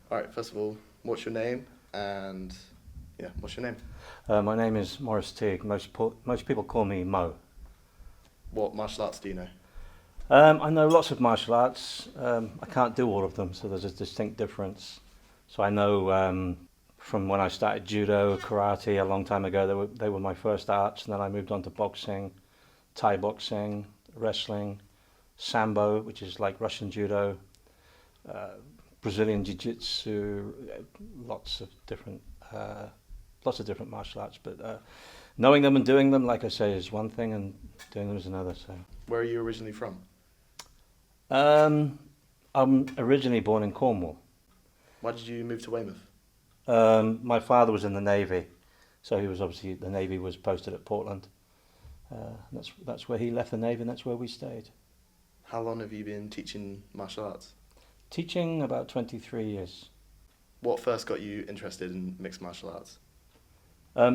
All right, first of all, what's your name? And yeah, what's your name? My name is Teague. Most people call me Mo. What martial arts do you know? I know lots of martial arts. I can't do all of them, so there's a distinct difference. So I know from when I started judo, karate a long time ago, they were my first arts, and then I moved on to boxing, Thai boxing, wrestling, sambo, which is like Russian judo, uh, Brazilian jiu-jitsu, lots of different uh, lots of different martial arts. But knowing them and doing them, like I say, is one thing, and doing them is another. So Where are you originally from? um, I'm originally born in Cornwall. Why did you move to Weymouth? My father was in the Navy, so he was obviously the Navy was posted at Portland. That's where he left the Navy, and that's where we stayed. How long have you been teaching martial arts? Teaching about 23 years. What first got you interested in mixed martial arts?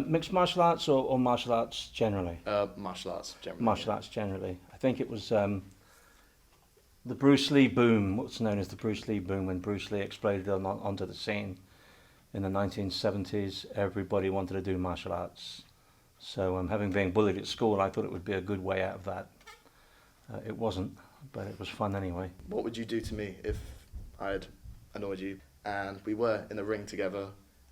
Mixed martial arts or martial arts generally? Martial arts generally. Martial arts generally. I think it was the Bruce Lee boom, what's known as the Bruce Lee boom, when Bruce Lee exploded onto the scene in the 1970s. Everybody wanted to do martial arts. So having been bullied at school, I thought it would be a good way out of that. It wasn't, but it was fun anyway. What would you do to me if I had annoyed you and we were in a ring together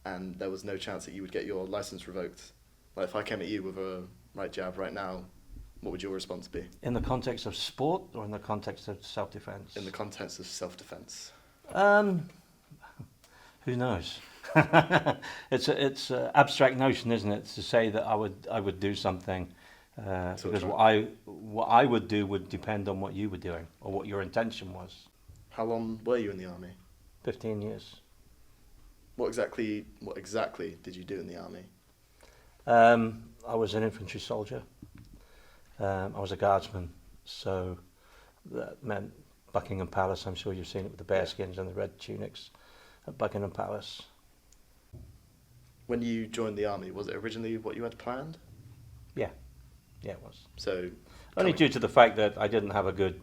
and there was no chance that you would get your license revoked? Like if I came at you with a right jab right now, what would your response be? In the context of sport or in the context of self-defense? In the context of self-defense. Um, who knows? It's an abstract notion, isn't it? To say that I would do something because what I would do would depend on what you were doing or what your intention was. How long were you in the army? 15 years. What exactly did you do in the army? I was an infantry soldier. I was a guardsman, so that meant Buckingham Palace. I'm sure you've seen it with the bearskins and the red tunics at Buckingham Palace. When you joined the army, was it originally what you had planned? Yeah, it was. So Only due to the fact that I didn't have a good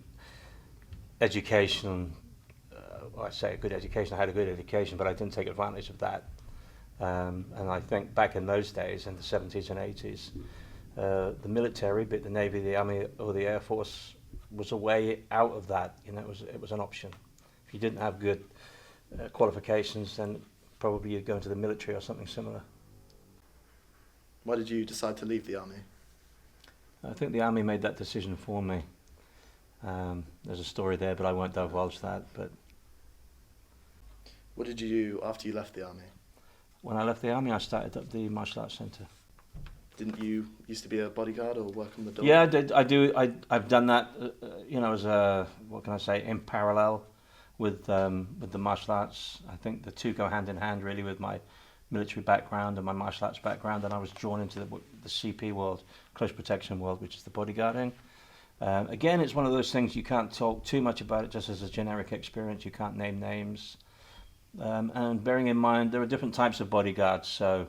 education. I say a good education. I had a good education, but I didn't take advantage of that. And I think back in those days, in the 70s and 80s, the military, be it the Navy, the Army, or the Air Force, was a way out of that. You know, it was an option. If you didn't have good qualifications, then probably you'd go into the military or something similar. why did you decide to leave the army? I think the army made that decision for me. There's a story there, but I won't divulge that. But What did you do after you left the army? when I left the army, I started up the martial arts centre. Didn't you used to be a bodyguard or work on the door? Yeah, I did. I do. I've done that. As a, what can I say, in parallel with the martial arts. I think the two go hand in hand really with my military background and my martial arts background, and I was drawn into the CP world, close protection world, which is the bodyguarding. Again, it's one of those things you can't talk too much about it just as a generic experience. You can't name names. And bearing in mind, there are different types of bodyguards. So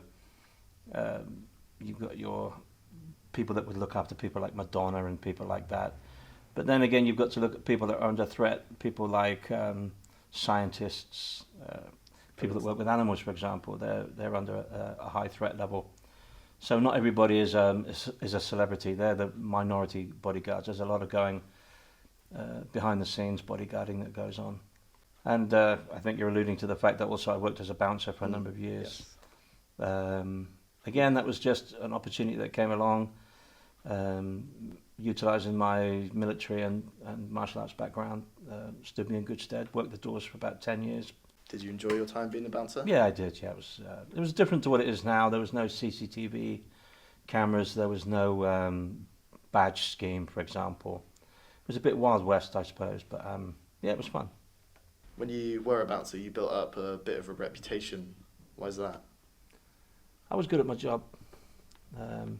you've got your people that would look after people like Madonna and people like that. But then again, you've got to look at people that are under threat, people like scientists, people that work with animals, for example. They're under a high threat level. So not everybody is a celebrity. They're the minority bodyguards. There's a lot of going behind the scenes bodyguarding that goes on. And I think you're alluding to the fact that also I worked as a bouncer for a number of years. Yes. Again, that was just an opportunity that came along, utilising my military and martial arts background, stood me in good stead, worked the doors for about 10 years. Did you enjoy your time being a bouncer? Yeah, I did, yeah. It was different to what it is now. There was no CCTV cameras, there was no badge scheme, for example. It was a bit Wild West, I suppose, but yeah, it was fun. When you were a bouncer, you built up a bit of a reputation. Why is that? I was good at my job. Fair And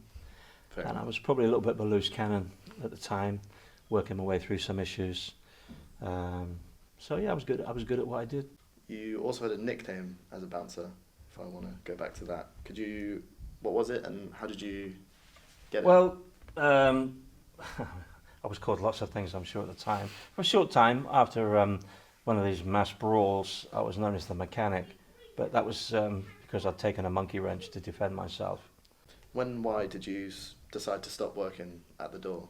I enough. was probably a little bit of a loose cannon at the time, working my way through some issues. So yeah, I was good at what I did. You also had a nickname as a bouncer, if I want to go back to that. What was it and how did you get it? Well, I was called lots of things, I'm sure, at the time. For a short time after when one of these mass brawls, I was known as the mechanic, but that was because I'd taken a monkey wrench to defend myself. Why did you decide to stop working at the door?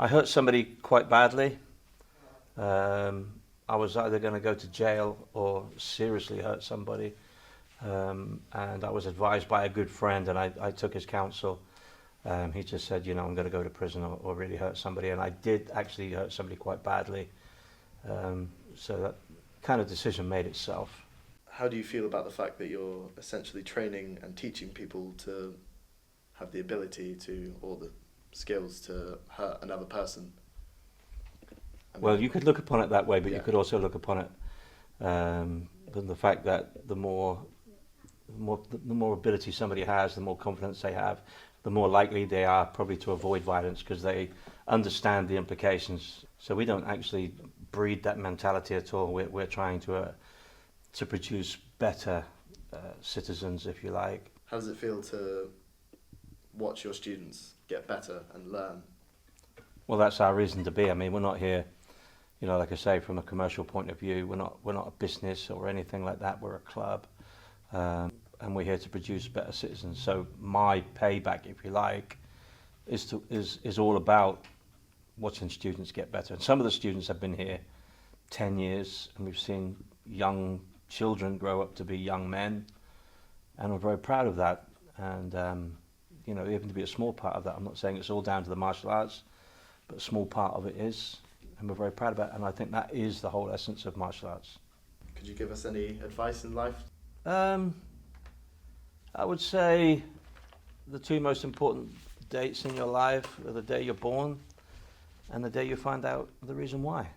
I hurt somebody quite badly. I was either going to go to jail or seriously hurt somebody. And I was advised by a good friend, and I took his counsel. He just said, I'm going to go to prison or really hurt somebody. And I did actually hurt somebody quite badly. So that kind of decision made itself. How do you feel about the fact that you're essentially training and teaching people to have the ability to, or the skills to hurt another person? Well, you could look upon it that way, but Yeah. you could also look upon it the fact that the more ability somebody has, the more confidence they have, the more likely they are probably to avoid violence because they understand the implications. So we don't actually breed that mentality at all. We're trying to produce better citizens, if you like. How does it feel to watch your students get better and learn? Well, that's our reason to be. I mean, we're not here, like I say, from a commercial point of view. We're not a business or anything like that. We're a club, and we're here to produce better citizens. So my payback, if you like, is all about watching students get better. And some of the students have been here 10 years, and we've seen young children grow up to be young men, and we're very proud of that. And even to be a small part of that, I'm not saying it's all down to the martial arts, but a small part of it is, and we're very proud of it. And I think that is the whole essence of martial arts. Could you give us any advice in life? I would say the two most important dates in your life are the day you're born and the day you find out the reason why.